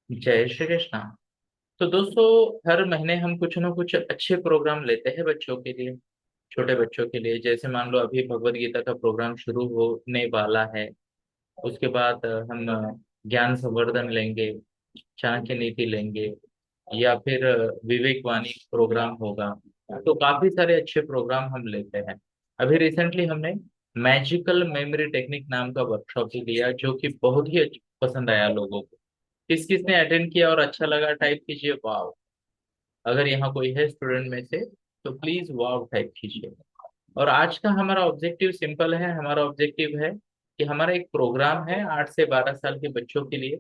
जय श्री कृष्णा। तो दोस्तों, हर महीने हम कुछ ना कुछ अच्छे प्रोग्राम लेते हैं बच्चों के लिए, छोटे बच्चों के लिए। जैसे मान लो अभी भगवत गीता का प्रोग्राम शुरू होने वाला है। उसके बाद हम ज्ञान संवर्धन लेंगे, चाणक्य नीति लेंगे, या फिर विवेक वाणी प्रोग्राम होगा। तो काफी सारे अच्छे प्रोग्राम हम लेते हैं। अभी रिसेंटली हमने मैजिकल मेमोरी टेक्निक नाम का वर्कशॉप भी लिया, जो कि बहुत ही पसंद आया लोगों को। किस किस ने अटेंड किया और अच्छा लगा टाइप कीजिए वाव। अगर यहाँ कोई है स्टूडेंट में से तो प्लीज वाव टाइप कीजिए। और आज का हमारा ऑब्जेक्टिव सिंपल है। हमारा ऑब्जेक्टिव है कि हमारा एक प्रोग्राम है 8 से 12 साल के बच्चों के लिए,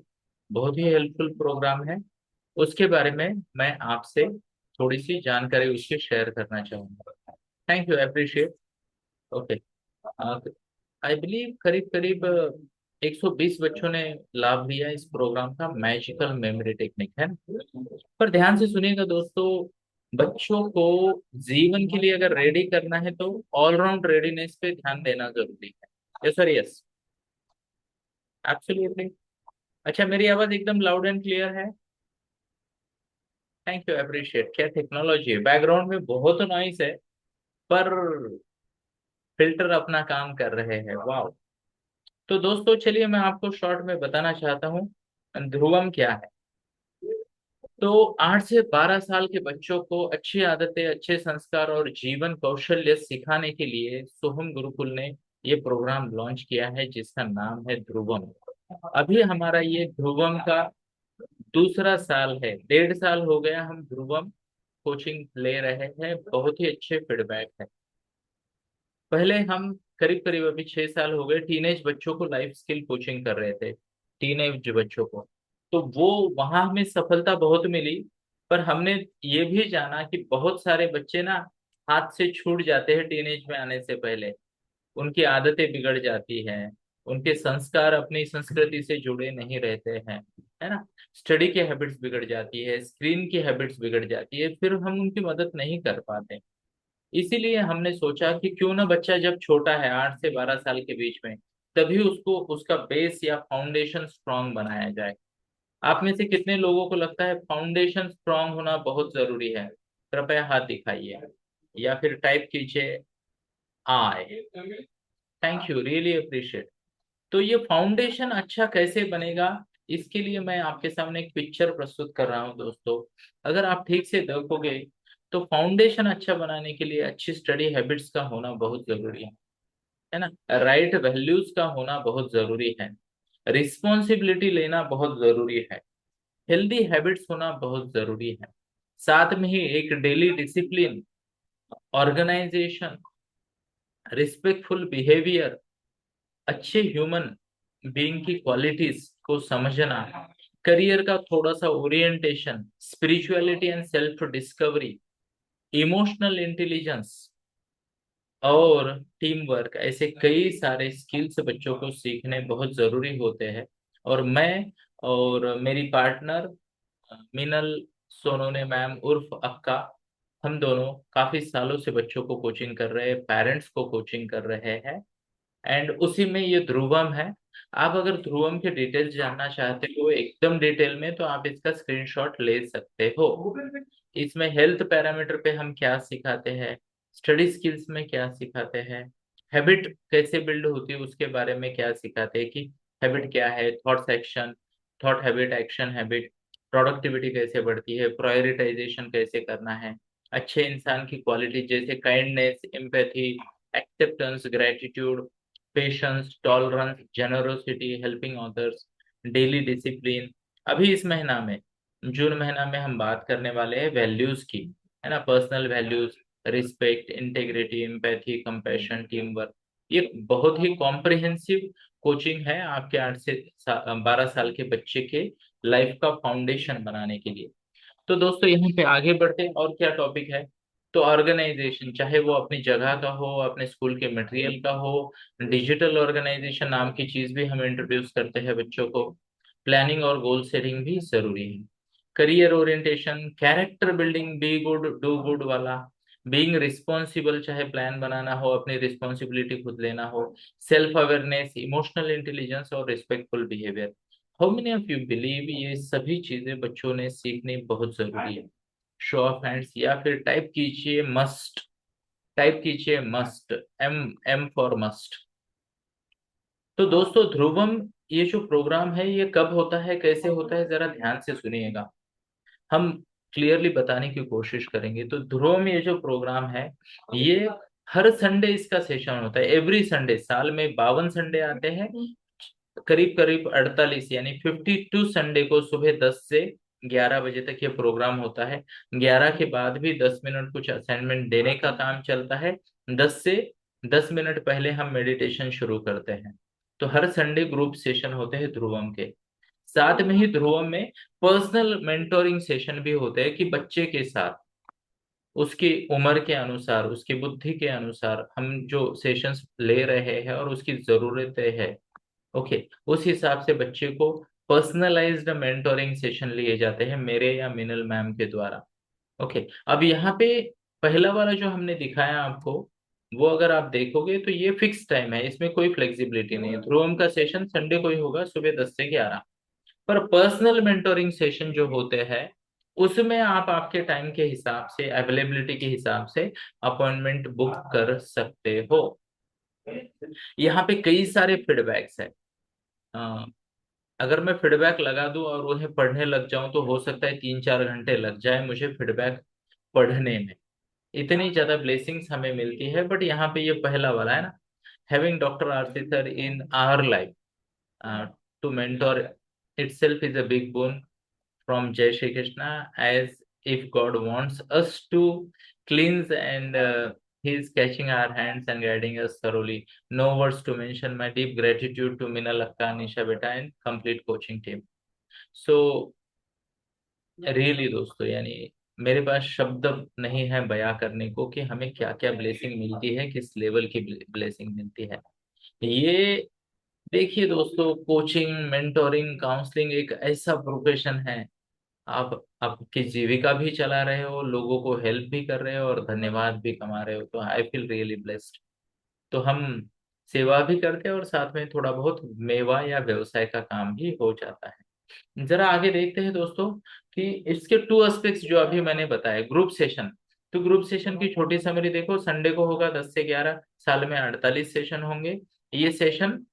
बहुत ही हेल्पफुल प्रोग्राम है। उसके बारे में मैं आपसे थोड़ी सी जानकारी उसकी शेयर करना चाहूंगा। Thank you, appreciate. Okay. I believe करीब करीब 120 बच्चों ने लाभ लिया इस प्रोग्राम का। मैजिकल मेमोरी टेक्निक है ना। पर ध्यान से सुनिएगा दोस्तों, बच्चों को जीवन के लिए अगर रेडी करना है तो ऑलराउंड रेडीनेस पे ध्यान देना जरूरी है। Yes sir, yes, absolutely. अच्छा, मेरी आवाज एकदम लाउड एंड क्लियर है? Thank you, appreciate. क्या टेक्नोलॉजी है, बैकग्राउंड में बहुत नॉइस है, पर फिल्टर अपना काम कर रहे हैं। वाह। तो दोस्तों चलिए, मैं आपको शॉर्ट में बताना चाहता हूँ ध्रुवम क्या है। तो 8 से 12 साल के बच्चों को अच्छी आदतें, अच्छे संस्कार और जीवन कौशल्य सिखाने के लिए सोहम गुरुकुल ने ये प्रोग्राम लॉन्च किया है, जिसका नाम है ध्रुवम। अभी हमारा ये ध्रुवम का दूसरा साल है। 1.5 साल हो गया हम ध्रुवम कोचिंग ले रहे हैं। बहुत ही अच्छे फीडबैक है। पहले हम करीब करीब अभी 6 साल हो गए टीनेज बच्चों को लाइफ स्किल कोचिंग कर रहे थे, टीनेज बच्चों को। तो वो वहां हमें सफलता बहुत मिली। पर हमने ये भी जाना कि बहुत सारे बच्चे ना हाथ से छूट जाते हैं टीनेज में आने से पहले। उनकी आदतें बिगड़ जाती हैं, उनके संस्कार अपनी संस्कृति से जुड़े नहीं रहते हैं, है ना। स्टडी की हैबिट्स बिगड़ जाती है, स्क्रीन की हैबिट्स बिगड़ जाती है, फिर हम उनकी मदद नहीं कर पाते। इसीलिए हमने सोचा कि क्यों ना बच्चा जब छोटा है 8 से 12 साल के बीच में, तभी उसको उसका बेस या फाउंडेशन स्ट्रांग बनाया जाए। आप में से कितने लोगों को लगता है फाउंडेशन स्ट्रांग होना बहुत जरूरी है? कृपया हाथ दिखाइए या फिर टाइप कीजिए I. Thank you, really appreciate. तो ये फाउंडेशन अच्छा कैसे बनेगा, इसके लिए मैं आपके सामने एक पिक्चर प्रस्तुत कर रहा हूँ दोस्तों। अगर आप ठीक से देखोगे तो फाउंडेशन अच्छा बनाने के लिए अच्छी स्टडी हैबिट्स का होना बहुत जरूरी है ना। राइट वैल्यूज का होना बहुत जरूरी है। रिस्पॉन्सिबिलिटी लेना बहुत जरूरी है। हेल्दी हैबिट्स होना बहुत जरूरी है। साथ में ही एक daily discipline, organisation, respectful behaviour, अच्छे ह्यूमन बीइंग की क्वालिटीज को समझना, करियर का थोड़ा सा orientation, spirituality and self discovery, emotional intelligence और टीम वर्क, ऐसे कई सारे स्किल्स बच्चों को सीखने बहुत जरूरी होते हैं। और मैं और मेरी पार्टनर मिनल सोनोने मैम उर्फ अक्का, हम दोनों काफी सालों से बच्चों को कोचिंग कर रहे हैं, पेरेंट्स को कोचिंग कर रहे हैं। एंड उसी में ये ध्रुवम है। आप अगर ध्रुवम के डिटेल्स जानना चाहते हो एकदम डिटेल में, तो आप इसका स्क्रीनशॉट ले सकते हो। इसमें हेल्थ पैरामीटर पे हम क्या सिखाते हैं, स्टडी स्किल्स में क्या सिखाते हैं, हैबिट कैसे बिल्ड होती है उसके बारे में क्या सिखाते हैं, कि हैबिट क्या है, thoughts action, thought habit action habit, productivity कैसे बढ़ती है, प्रायोरिटाइजेशन कैसे करना है, अच्छे इंसान की क्वालिटी जैसे kindness, empathy, acceptance, gratitude, patience, tolerance, generosity, helping others, daily discipline. अभी इस महीना में, जून महीना में हम बात करने वाले हैं वैल्यूज की, है ना। Personal values, respect, integrity, empathy, compassion, team work. ये बहुत ही कॉम्प्रिहेंसिव कोचिंग है आपके 8 से 12 साल के बच्चे के लाइफ का फाउंडेशन बनाने के लिए। तो दोस्तों यहाँ पे आगे बढ़ते हैं, और क्या टॉपिक है। तो ऑर्गेनाइजेशन, चाहे वो अपनी जगह का हो, अपने स्कूल के मटेरियल का हो, डिजिटल ऑर्गेनाइजेशन नाम की चीज भी हम इंट्रोड्यूस करते हैं बच्चों को। प्लानिंग और गोल सेटिंग भी जरूरी है। Career orientation, character building, be good do good वाला, बीइंग रिस्पॉन्सिबल, चाहे प्लान बनाना हो, अपनी रिस्पॉन्सिबिलिटी खुद लेना हो, सेल्फ अवेयरनेस, इमोशनल इंटेलिजेंस और respectful behaviour. How many of you believe ये सभी चीजें बच्चों ने सीखनी बहुत जरूरी है? शो ऑफ हैंड्स या फिर टाइप कीजिए मस्ट। टाइप कीजिए must. M, M for must. तो दोस्तों ध्रुवम, ये जो प्रोग्राम है ये कब होता है, कैसे होता है, जरा ध्यान से सुनिएगा। हम क्लियरली बताने की कोशिश करेंगे। तो ध्रुवम ये जो प्रोग्राम है, ये हर संडे इसका सेशन होता है। एवरी संडे, साल में 52 संडे आते हैं, करीब करीब 48 यानी 52 संडे को सुबह 10 से 11 बजे तक ये प्रोग्राम होता है। 11 के बाद भी 10 मिनट कुछ असाइनमेंट देने का काम चलता है। 10 मिनट पहले हम मेडिटेशन शुरू करते हैं। तो हर संडे ग्रुप सेशन होते हैं ध्रुवम के। साथ में ही ध्रुवम में पर्सनल मेंटोरिंग सेशन भी होते हैं कि बच्चे के साथ उसकी उम्र के अनुसार, उसकी बुद्धि के अनुसार हम जो सेशंस ले रहे हैं और उसकी जरूरतें है, ओके, उस हिसाब से बच्चे को पर्सनलाइज्ड मेंटोरिंग सेशन लिए जाते हैं मेरे या मिनल मैम के द्वारा। ओके, अब यहाँ पे पहला वाला जो हमने दिखाया आपको, वो अगर आप देखोगे तो ये फिक्स टाइम है, इसमें कोई फ्लेक्सिबिलिटी नहीं है। ध्रुवम का सेशन संडे को ही होगा सुबह 10 से 11। पर पर्सनल मेंटोरिंग सेशन जो होते हैं उसमें आप आपके टाइम के हिसाब से, अवेलेबिलिटी के हिसाब से अपॉइंटमेंट बुक कर सकते हो। यहाँ पे कई सारे फीडबैक्स है। अ, अगर मैं फीडबैक लगा दूं और उन्हें पढ़ने लग जाऊं तो हो सकता है 3-4 घंटे लग जाए मुझे फीडबैक पढ़ने में। इतनी ज्यादा ब्लेसिंग्स हमें मिलती है। बट यहाँ पे ये पहला वाला है ना, having doctor Aarti sir in our life to mentor itself is a big boon from Jai Shri Krishna, as if God wants us to cleanse and He is catching our hands and guiding us thoroughly. No words to mention my deep gratitude to Mina Lakka, Nisha Beta and complete coaching team. So really दोस्तों, यानी मेरे पास शब्द नहीं है बयां करने को कि हमें क्या क्या ब्लेसिंग मिलती है, किस लेवल की ब्लेसिंग मिलती है। ये देखिए दोस्तों, कोचिंग, मेंटोरिंग, काउंसलिंग एक ऐसा प्रोफेशन है, आप आपकी जीविका भी चला रहे हो, लोगों को हेल्प भी कर रहे हो और धन्यवाद भी कमा रहे हो। तो आई फील रियली ब्लेस्ड। तो हम सेवा भी करते हैं और साथ में थोड़ा बहुत मेवा या व्यवसाय का काम भी हो जाता है। जरा आगे देखते हैं दोस्तों कि इसके टू एस्पेक्ट्स जो अभी मैंने बताया। ग्रुप सेशन, तो ग्रुप सेशन की छोटी समरी देखो। संडे को होगा 10 से 11, साल में 48 सेशन होंगे। ये सेशन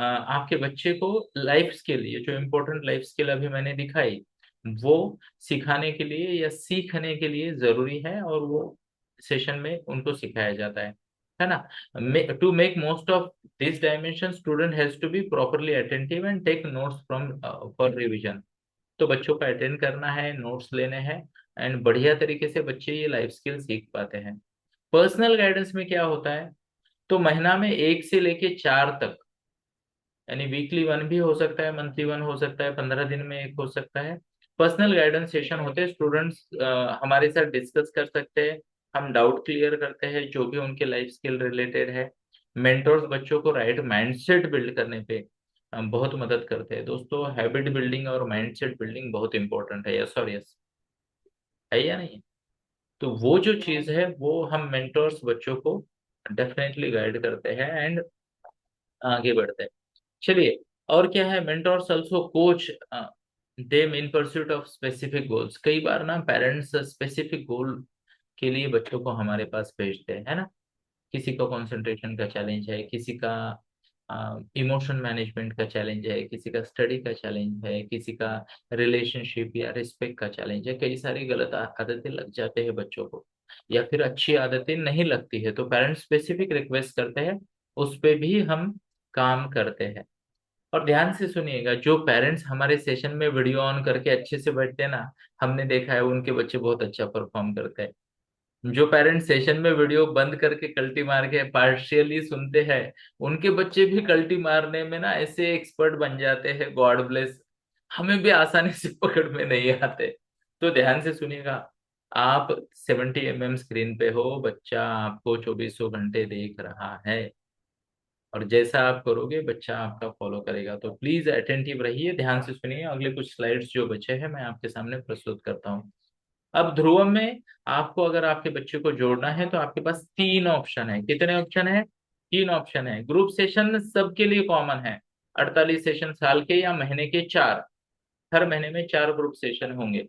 आपके बच्चे को लाइफ स्किल, ये जो इम्पोर्टेंट लाइफ स्किल अभी मैंने दिखाई, वो सिखाने के लिए या सीखने के लिए जरूरी है और वो सेशन में उनको सिखाया जाता है ना। To make most of this dimension student has to be properly attentive and take notes from for revision. तो बच्चों को अटेंड करना है, नोट्स लेने हैं, एंड बढ़िया तरीके से बच्चे ये लाइफ स्किल सीख पाते हैं। पर्सनल गाइडेंस में क्या होता है, तो महीना में 1 से लेके 4 तक, यानी वीकली वन भी हो सकता है, मंथली वन हो सकता है, 15 दिन में एक हो सकता है। पर्सनल गाइडेंस सेशन होते हैं। स्टूडेंट्स हमारे साथ डिस्कस कर सकते हैं, हम डाउट क्लियर करते हैं जो भी उनके लाइफ स्किल रिलेटेड है। मेंटोर्स बच्चों को राइट माइंडसेट बिल्ड करने पे बहुत मदद करते हैं। दोस्तों हैबिट बिल्डिंग और माइंडसेट बिल्डिंग बहुत इंपॉर्टेंट है, यस और यस, है या नहीं? तो वो जो चीज है वो हम मेंटोर्स बच्चों को डेफिनेटली गाइड करते हैं एंड आगे बढ़ते हैं। चलिए, और क्या है, mentors also coach them in pursuit of specific goals. कई बार ना पेरेंट्स स्पेसिफिक गोल के लिए बच्चों को हमारे पास भेजते हैं, है ना। किसी का कंसंट्रेशन का चैलेंज है, किसी का इमोशन मैनेजमेंट का चैलेंज है, किसी का स्टडी का चैलेंज है, किसी का रिलेशनशिप या रिस्पेक्ट का चैलेंज है। कई सारी गलत आदतें लग जाते हैं बच्चों को, या फिर अच्छी आदतें नहीं लगती है, तो पेरेंट्स स्पेसिफिक रिक्वेस्ट करते हैं, उस पे भी हम काम करते हैं। और ध्यान से सुनिएगा, जो पेरेंट्स हमारे सेशन में वीडियो ऑन करके अच्छे से बैठते हैं ना, हमने देखा है उनके बच्चे बहुत अच्छा परफॉर्म करते हैं। जो पेरेंट्स सेशन में वीडियो बंद करके कल्टी मार के पार्शियली सुनते हैं, उनके बच्चे भी कल्टी मारने में ना ऐसे एक्सपर्ट बन जाते हैं, गॉड ब्लेस। हमें भी आसानी से पकड़ में नहीं आते। तो ध्यान से सुनिएगा, आप 70 mm स्क्रीन पे हो, बच्चा आपको 2400 घंटे देख रहा है, और जैसा आप करोगे बच्चा आपका फॉलो करेगा। तो प्लीज अटेंटिव रहिए, ध्यान से सुनिए। अगले कुछ स्लाइड्स जो बचे हैं मैं आपके सामने प्रस्तुत करता हूँ। अब ध्रुवम में आपको अगर आपके बच्चे को जोड़ना है तो आपके पास 3 ऑप्शन है। कितने ऑप्शन है? 3 ऑप्शन है। ग्रुप सेशन सबके लिए कॉमन है। 48 सेशन साल के या महीने के चार, हर महीने में 4 ग्रुप सेशन होंगे।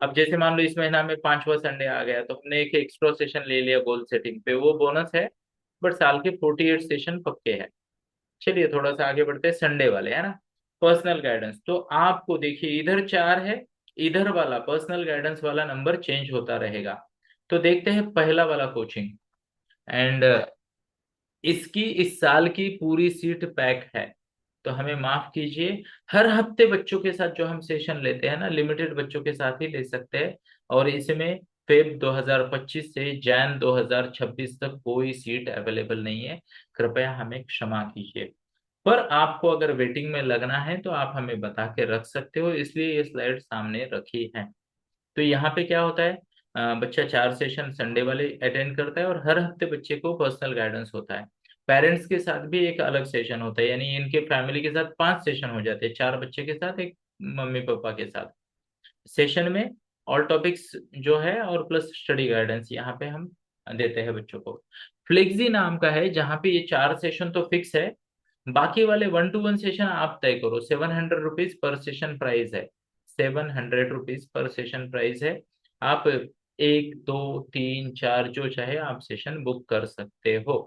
अब जैसे मान लो इस महीना में पांचवा संडे आ गया तो हमने एक एक्स्ट्रा सेशन ले लिया गोल सेटिंग पे, वो बोनस है। बट साल के 48 सेशन पक्के हैं। चलिए थोड़ा सा आगे बढ़ते हैं, संडे वाले है ना, पर्सनल गाइडेंस। तो आपको देखिए इधर 4 है, इधर वाला पर्सनल गाइडेंस वाला नंबर चेंज होता रहेगा। तो देखते हैं पहला वाला कोचिंग। एंड इसकी इस साल की पूरी सीट पैक है। तो हमें माफ कीजिए, हर हफ्ते बच्चों के साथ जो हम सेशन लेते हैं ना, लिमिटेड बच्चों के साथ ही ले सकते हैं। और इसमें फेब 2025 से जैन 2026 तक कोई सीट अवेलेबल नहीं है। कृपया हमें क्षमा कीजिए। पर आपको अगर वेटिंग में लगना है तो आप हमें बता के रख सकते हो, इसलिए ये स्लाइड सामने रखी है। तो यहाँ पे क्या होता है, बच्चा 4 सेशन संडे वाले अटेंड करता है और हर हफ्ते बच्चे को पर्सनल गाइडेंस होता है। पेरेंट्स के साथ भी एक अलग सेशन होता है, यानी इनके फैमिली के साथ 5 सेशन हो जाते हैं, 4 बच्चे के साथ, एक मम्मी पापा के साथ। सेशन में ऑल टॉपिक्स जो है और प्लस स्टडी गाइडेंस यहाँ पे हम देते हैं बच्चों को। फ्लेक्सी नाम का है जहाँ पे ये 4 सेशन तो फिक्स है, बाकी वाले 1-to-1 सेशन आप तय करो। 700 रुपीज पर सेशन प्राइस है, 700 रुपीज पर सेशन प्राइस है। आप 1, 2, 3, 4 जो चाहे आप सेशन बुक कर सकते हो।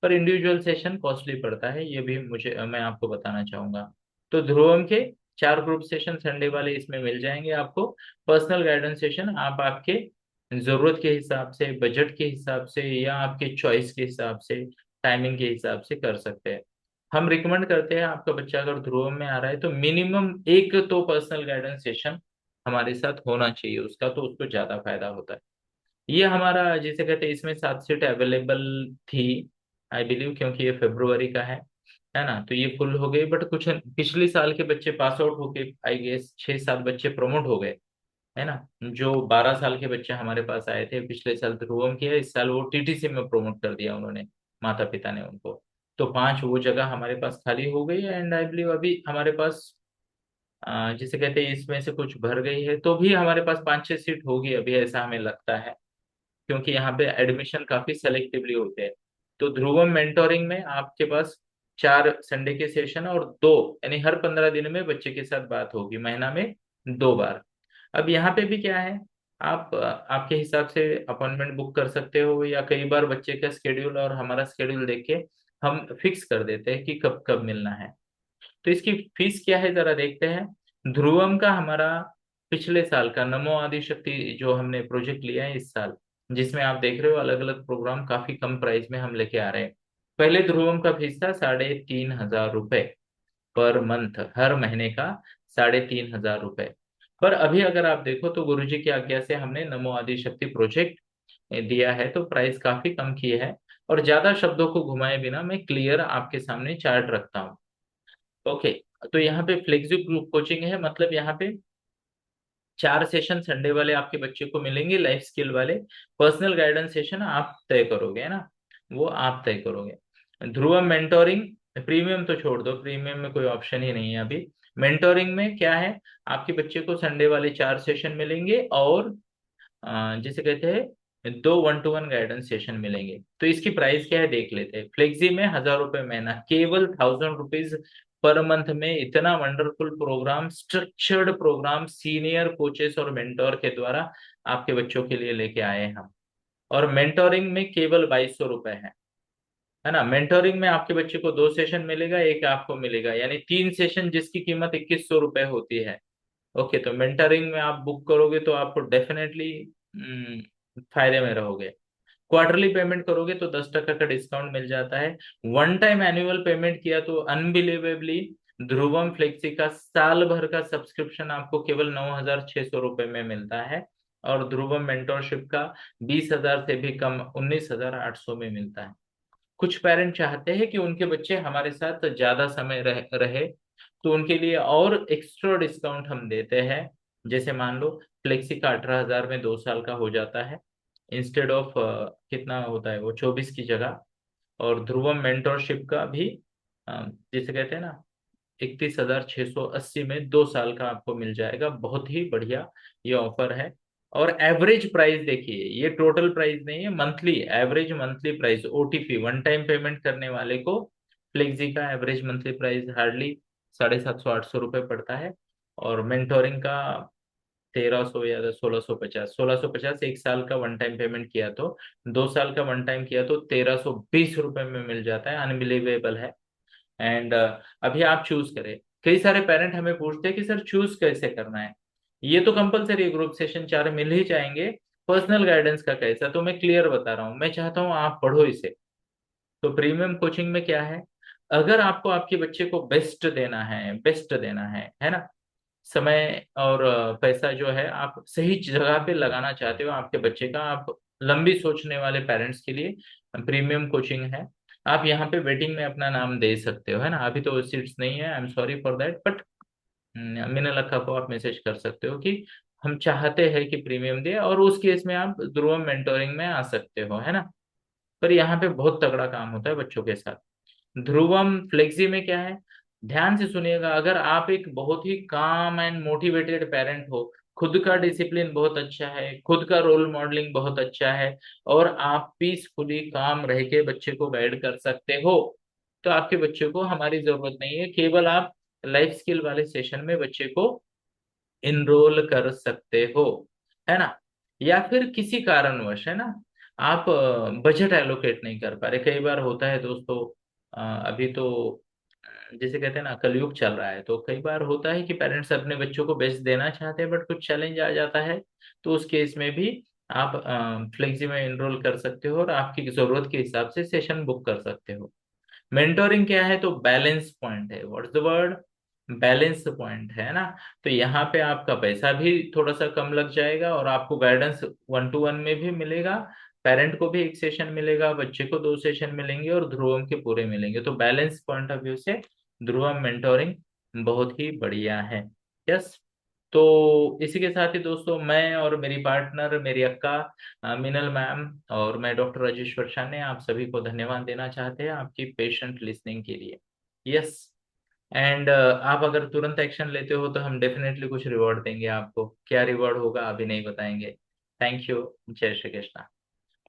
पर इंडिविजुअल सेशन कॉस्टली पड़ता है, ये भी मुझे मैं आपको बताना चाहूंगा। तो ध्रुवम के 4 ग्रुप सेशन संडे वाले इसमें मिल जाएंगे आपको। पर्सनल गाइडेंस सेशन आप आपके जरूरत के हिसाब से, बजट के हिसाब से या आपके चॉइस के हिसाब से, टाइमिंग के हिसाब से कर सकते हैं। हम रिकमेंड करते हैं आपका बच्चा अगर ध्रुव में आ रहा है तो मिनिमम एक तो पर्सनल गाइडेंस सेशन हमारे साथ होना चाहिए उसका, तो उसको ज्यादा फायदा होता है। ये हमारा जिसे कहते हैं, इसमें 7 सीट अवेलेबल थी आई बिलीव, क्योंकि ये फरवरी का है ना। तो ये फुल हो गई, बट कुछ पिछले साल के बच्चे पास आउट होके आई गेस 6-7 बच्चे प्रमोट हो गए, है ना। जो 12 साल के बच्चे हमारे पास आए थे पिछले साल ध्रुवम किया, इस साल वो टीटीसी में प्रमोट कर दिया उन्होंने, माता पिता ने उनको। तो 5 वो जगह हमारे पास खाली हो गई है। एंड आई बिलीव अभी हमारे पास जिसे कहते हैं इसमें से कुछ भर गई है, तो भी हमारे पास 5-6 सीट होगी अभी, ऐसा हमें लगता है। क्योंकि यहाँ पे एडमिशन काफी सेलेक्टिवली होते हैं। तो ध्रुवम मेंटोरिंग में आपके पास 4 संडे के सेशन और 2, यानी हर 15 दिन में बच्चे के साथ बात होगी, महीना में 2 बार। अब यहाँ पे भी क्या है, आप आपके हिसाब से अपॉइंटमेंट बुक कर सकते हो, या कई बार बच्चे का स्केड्यूल और हमारा स्केड्यूल देख के हम फिक्स कर देते हैं कि कब कब मिलना है। तो इसकी फीस क्या है जरा देखते हैं। ध्रुवम का हमारा पिछले साल का नमो आदि शक्ति जो हमने प्रोजेक्ट लिया है इस साल, जिसमें आप देख रहे हो अलग अलग प्रोग्राम काफी कम प्राइस में हम लेके आ रहे हैं। पहले ध्रुवम का फीस था 3,500 रुपए पर मंथ, हर महीने का 3,500 रुपए। पर अभी अगर आप देखो तो गुरुजी की आज्ञा से हमने नमो आदि शक्ति प्रोजेक्ट दिया है, तो प्राइस काफी कम की है। और ज्यादा शब्दों को घुमाए बिना मैं क्लियर आपके सामने चार्ट रखता हूँ। ओके। तो यहाँ पे फ्लेक्सिबल ग्रुप कोचिंग है, मतलब यहाँ पे 4 सेशन संडे वाले आपके बच्चे को मिलेंगे, लाइफ स्किल वाले। पर्सनल गाइडेंस सेशन आप तय करोगे, है ना, वो आप तय करोगे। ध्रुवम मेंटोरिंग, प्रीमियम तो छोड़ दो, प्रीमियम में कोई ऑप्शन ही नहीं है अभी। मेंटोरिंग में क्या है, आपके बच्चे को संडे वाले 4 सेशन मिलेंगे और जिसे कहते हैं 2 1-to-1 गाइडेंस सेशन मिलेंगे। तो इसकी प्राइस क्या है देख लेते हैं। फ्लेक्सी में 1,000 रुपए महीना, केवल 1,000 रुपीज पर मंथ में इतना wonderful programme, structured programme, senior coaches और मेंटोर के द्वारा आपके बच्चों के लिए लेके आए हैं हम। और मेंटोरिंग में केवल 2,200 रुपए है ना। मेंटोरिंग में आपके बच्चे को 2 सेशन मिलेगा, एक आपको मिलेगा, यानी 3 सेशन जिसकी कीमत 2,100 रुपए होती है। ओके, तो मेंटरिंग में आप बुक करोगे तो आपको डेफिनेटली फायदे में रहोगे। क्वार्टरली पेमेंट करोगे तो 10% का डिस्काउंट मिल जाता है। वन टाइम एनुअल पेमेंट किया तो अनबिलीवेबली ध्रुवम फ्लेक्सी का साल भर का सब्सक्रिप्शन आपको केवल 9,600 रुपये में मिलता है। और ध्रुवम मेंटोरशिप का 20,000 से भी कम 19,800 में मिलता है। कुछ पेरेंट चाहते हैं कि उनके बच्चे हमारे साथ ज्यादा समय रहे, तो उनके लिए और एक्स्ट्रा डिस्काउंट हम देते हैं। जैसे मान लो फ्लेक्सी का 18,000 में 2 साल का हो जाता है, इंस्टेड ऑफ कितना होता है वो 24 की जगह। और ध्रुवम मेंटोरशिप का भी जिसे कहते हैं ना 31,680 में 2 साल का आपको मिल जाएगा। बहुत ही बढ़िया ये ऑफर है। और एवरेज प्राइस देखिए, ये टोटल प्राइस नहीं है, monthly average monthly price, OTP one time payment करने वाले को फ्लेक्सी का एवरेज मंथली प्राइस हार्डली 750-800 रुपये पड़ता है। और मेंटोरिंग का 1300 या 1650, 1 साल का वन टाइम पेमेंट किया तो, 2 साल का वन टाइम किया तो 1320 रुपये में मिल जाता है। अनबिलीवेबल है। एंड अभी आप चूज करें। कई सारे पेरेंट हमें पूछते हैं कि सर चूज कैसे करना है। ये तो कंपलसरी ग्रुप सेशन 4 मिल ही जाएंगे। पर्सनल गाइडेंस का कैसा, तो मैं क्लियर बता रहा हूँ, मैं चाहता हूँ आप पढ़ो इसे। तो प्रीमियम कोचिंग में क्या है, अगर आपको आपके बच्चे को बेस्ट देना है ना, समय और पैसा जो है आप सही जगह पे लगाना चाहते हो आपके बच्चे का, आप लंबी सोचने वाले पेरेंट्स के लिए प्रीमियम कोचिंग है। आप यहाँ पे वेटिंग में अपना नाम दे सकते हो, है ना। अभी तो सीट्स नहीं है, I am sorry for that, but मैंने लखा को आप मैसेज कर सकते हो कि हम चाहते हैं कि प्रीमियम दे, और उस केस में आप ध्रुवम मेंटोरिंग में आ सकते हो, है ना। पर यहाँ पे बहुत तगड़ा काम होता है बच्चों के साथ। ध्रुवम फ्लेक्सी में क्या है, ध्यान से सुनिएगा। अगर आप एक बहुत ही काम एंड मोटिवेटेड पेरेंट हो, खुद का डिसिप्लिन बहुत अच्छा है, खुद का रोल मॉडलिंग बहुत अच्छा है, और आप पीसफुली काम रह के बच्चे को गाइड कर सकते हो, तो आपके बच्चे को हमारी जरूरत नहीं है। केवल आप लाइफ स्किल वाले सेशन में बच्चे को इनरोल कर सकते हो, है ना। या फिर किसी कारणवश, है ना, आप बजट एलोकेट नहीं कर पा रहे। कई बार होता है दोस्तों, अभी तो जैसे कहते हैं ना, कलयुग चल रहा है, तो कई बार होता है कि पेरेंट्स अपने बच्चों को बेस्ट देना चाहते हैं, बट कुछ चैलेंज आ जाता है। तो उस केस में भी आप फ्लेक्सी में इनरोल कर सकते हो और आपकी जरूरत के हिसाब से सेशन बुक कर सकते हो। मेंटोरिंग क्या है, तो बैलेंस पॉइंट है। What's the word, balance point है ना। तो यहाँ पे आपका पैसा भी थोड़ा सा कम लग जाएगा, और आपको गाइडेंस 1 to 1 में भी मिलेगा। पेरेंट को भी एक सेशन मिलेगा, बच्चे को 2 सेशन मिलेंगे, और ध्रुवम के पूरे मिलेंगे। तो बैलेंस पॉइंट ऑफ व्यू से ध्रुवम मेंटोरिंग बहुत ही बढ़िया है। यस। तो इसी के साथ ही दोस्तों, मैं और मेरी पार्टनर, मेरी अक्का मिनल मैम, और मैं डॉक्टर राजेश्वर शाने, आप सभी को धन्यवाद देना चाहते हैं आपकी पेशेंट लिसनिंग के लिए। यस। एंड आप अगर तुरंत एक्शन लेते हो तो हम डेफिनेटली कुछ रिवॉर्ड देंगे आपको। क्या रिवॉर्ड होगा अभी नहीं बताएंगे। Thank you. जय श्री कृष्णा।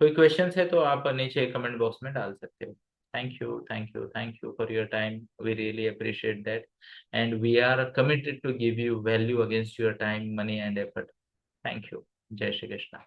कोई क्वेश्चंस है तो आप नीचे कमेंट बॉक्स में डाल सकते हो। Thank you, thank you, thank you for your time. We really appreciate that, and we are committed to give you value against your time, money and effort. Thank you. जय श्री कृष्णा।